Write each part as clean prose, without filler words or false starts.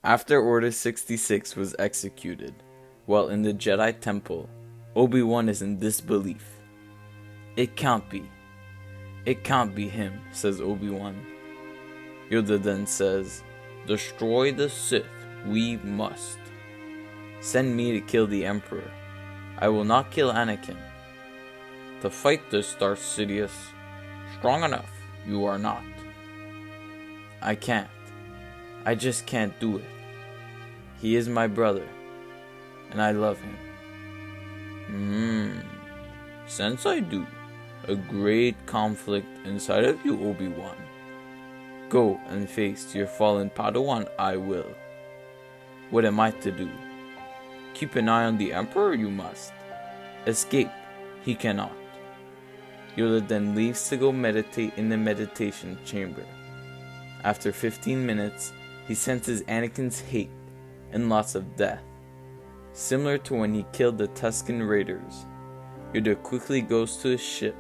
After Order 66 was executed, while in the Jedi Temple, Obi-Wan is in disbelief. "It can't be. It can't be him," says Obi-Wan. Yoda then says, "Destroy the Sith, we must. Send me to kill the Emperor. I will not kill Anakin. To fight this, Darth Sidious. Strong enough, you are not." "I can't. I just can't do it. He is my brother, and I love him." Since I do, a great conflict inside of you, Obi-Wan. Go and face your fallen Padawan, I will. What am I to do? Keep an eye on the Emperor, you must. Escape, he cannot. Yoda then leaves to go meditate in the meditation chamber. After 15 minutes, he senses Anakin's hate and lots of death. Similar to when he killed the Tusken Raiders, Yoda quickly goes to his ship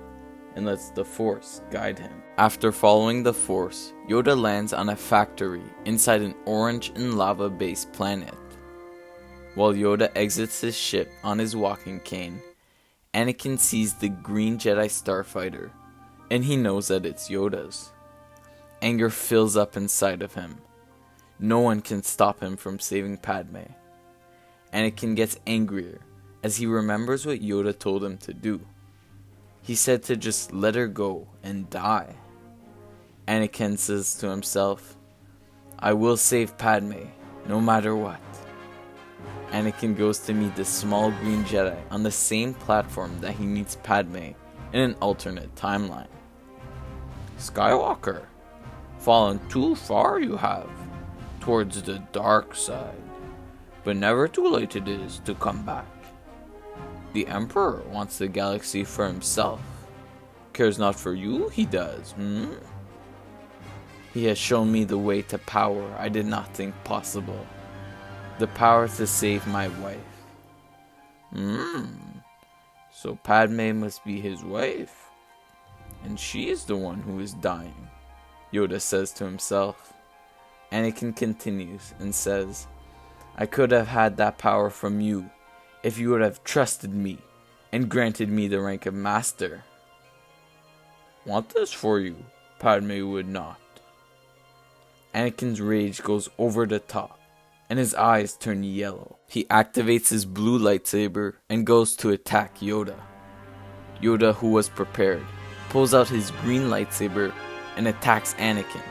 and lets the Force guide him. After following the Force, Yoda lands on a factory inside an orange and lava-based planet. While Yoda exits his ship on his walking cane, Anakin sees the green Jedi starfighter, and he knows that it's Yoda's. Anger fills up inside of him. No one can stop him from saving Padme. Anakin gets angrier as he remembers what Yoda told him to do. He said to just let her go and die. Anakin says to himself, "I will save Padme, no matter what." Anakin goes to meet the small green Jedi on the same platform that he meets Padme in an alternate timeline. "Skywalker, fallen too far you have, towards the dark side, but never too late it is to come back. The Emperor wants the galaxy for himself. Cares not for you, he does, He has shown me the way to power I did not think possible. The power to save my wife." So Padme must be his wife, and she is the one who is dying, Yoda says to himself. Anakin continues and says, "I could have had that power from you if you would have trusted me and granted me the rank of master." "Want this for you?" Padme would not. Anakin's rage goes over the top, and his eyes turn yellow. He activates his blue lightsaber and goes to attack Yoda. Yoda, who was prepared, pulls out his green lightsaber and attacks Anakin.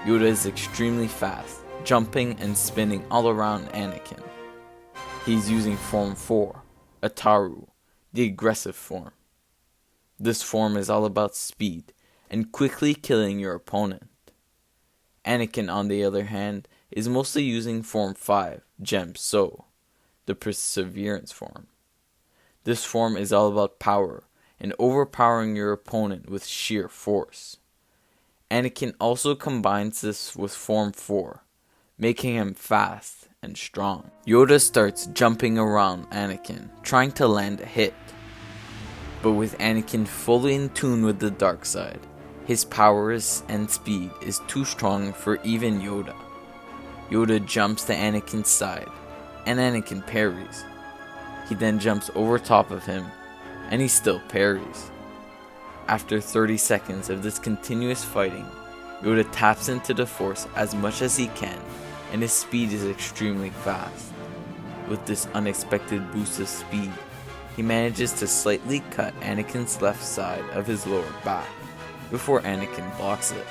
Yoda is extremely fast, jumping and spinning all around Anakin. He's using Form 4, Ataru, the aggressive form. This form is all about speed and quickly killing your opponent. Anakin, on the other hand, is mostly using Form 5, Gem So, the Perseverance form. This form is all about power and overpowering your opponent with sheer force. Anakin also combines this with Form 4, making him fast and strong. Yoda starts jumping around Anakin, trying to land a hit. But with Anakin fully in tune with the dark side, his powers and speed is too strong for even Yoda. Yoda jumps to Anakin's side, and Anakin parries. He then jumps over top of him, and he still parries. After 30 seconds of this continuous fighting, Yoda taps into the Force as much as he can, and his speed is extremely fast. With this unexpected boost of speed, he manages to slightly cut Anakin's left side of his lower back, before Anakin blocks it.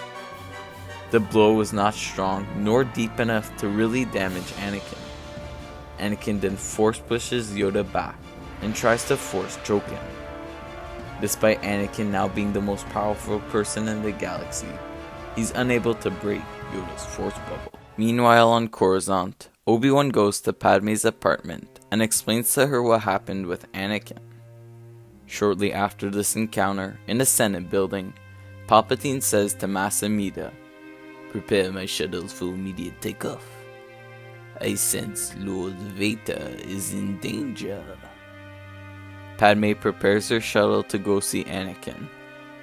The blow was not strong nor deep enough to really damage Anakin. Anakin then force pushes Yoda back and tries to force choke him. Despite Anakin now being the most powerful person in the galaxy, he's unable to break Yoda's force bubble. Meanwhile on Coruscant, Obi-Wan goes to Padme's apartment and explains to her what happened with Anakin. Shortly after this encounter in the Senate building, Palpatine says to Mas Amedda, "Prepare my shuttles for immediate takeoff. I sense Lord Vader is in danger." Padme prepares her shuttle to go see Anakin,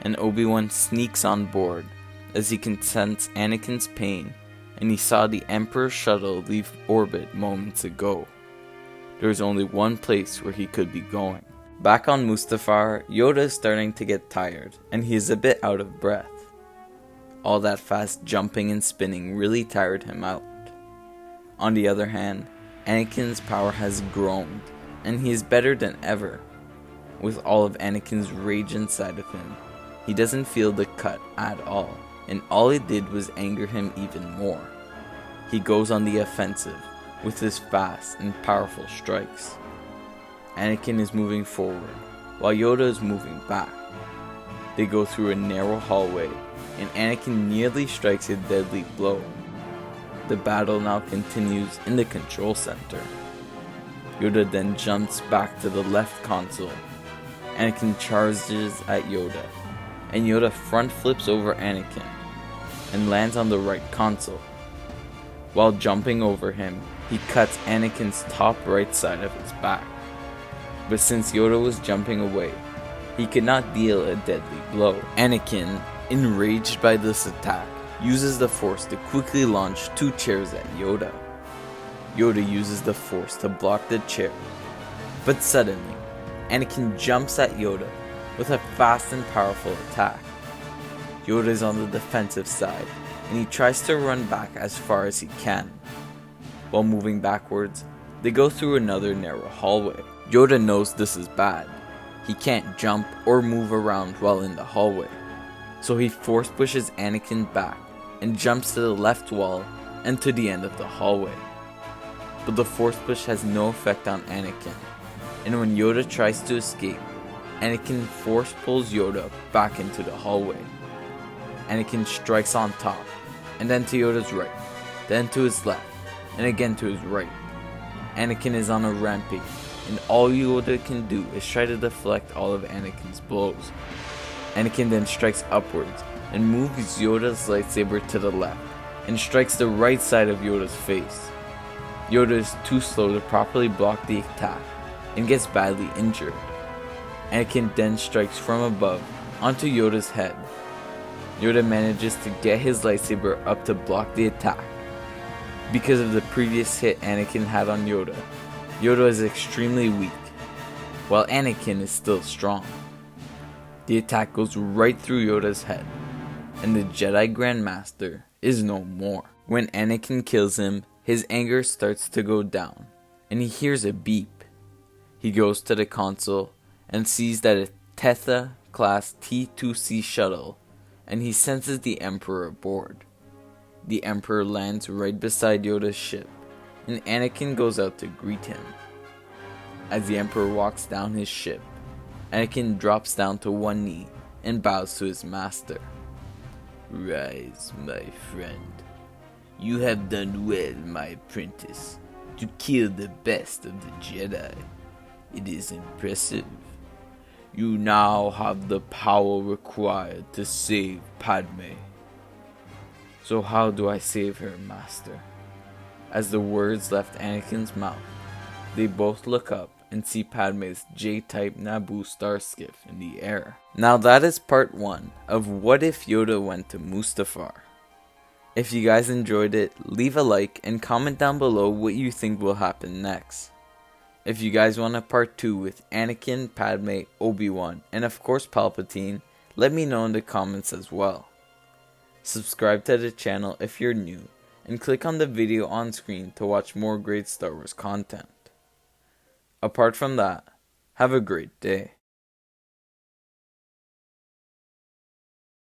and Obi-Wan sneaks on board as he can sense Anakin's pain and he saw the Emperor's shuttle leave orbit moments ago. There was only one place where he could be going. Back on Mustafar, Yoda is starting to get tired, and he is a bit out of breath. All that fast jumping and spinning really tired him out. On the other hand, Anakin's power has grown, and he is better than ever. With all of Anakin's rage inside of him, he doesn't feel the cut at all, and all it did was anger him even more. He goes on the offensive with his fast and powerful strikes. Anakin is moving forward, while Yoda is moving back. They go through a narrow hallway, and Anakin nearly strikes a deadly blow. The battle now continues in the control center. Yoda then jumps back to the left console. Anakin charges at Yoda, and Yoda front flips over Anakin and lands on the right console. While jumping over him, he cuts Anakin's top right side of his back. But since Yoda was jumping away, he could not deal a deadly blow. Anakin, enraged by this attack, uses the Force to quickly launch 2 chairs at Yoda. Yoda uses the Force to block the chair, but suddenly, Anakin jumps at Yoda with a fast and powerful attack. Yoda is on the defensive side, and he tries to run back as far as he can. While moving backwards, they go through another narrow hallway. Yoda knows this is bad. He can't jump or move around while in the hallway, so he force pushes Anakin back and jumps to the left wall and to the end of the hallway. But the force push has no effect on Anakin, and when Yoda tries to escape, Anakin force pulls Yoda back into the hallway. Anakin strikes on top, and then to Yoda's right, then to his left, and again to his right. Anakin is on a rampage, and all Yoda can do is try to deflect all of Anakin's blows. Anakin then strikes upwards and moves Yoda's lightsaber to the left and strikes the right side of Yoda's face. Yoda is too slow to properly block the attack and gets badly injured. Anakin then strikes from above onto Yoda's head. Yoda manages to get his lightsaber up to block the attack. Because of the previous hit Anakin had on Yoda, Yoda is extremely weak, while Anakin is still strong. The attack goes right through Yoda's head, and the Jedi Grandmaster is no more. When Anakin kills him, his anger starts to go down, and he hears a beep. He goes to the console and sees that a Tetha-class T-2C shuttle, and he senses the Emperor aboard. The Emperor lands right beside Yoda's ship, and Anakin goes out to greet him. As the Emperor walks down his ship, Anakin drops down to one knee and bows to his master. "Rise, my friend. You have done well, my apprentice, to kill the best of the Jedi. It is impressive. You now have the power required to save Padme." "So how do I save her, Master?" As the words left Anakin's mouth, they both look up and see Padme's J-type Naboo starskiff in the air. Now that is part 1 of What If Yoda Went to Mustafar. If you guys enjoyed it, leave a like and comment down below what you think will happen next. If you guys want a part 2 with Anakin, Padme, Obi-Wan, and of course Palpatine, let me know in the comments as well. Subscribe to the channel if you're new, and click on the video on screen to watch more great Star Wars content. Apart from that, have a great day.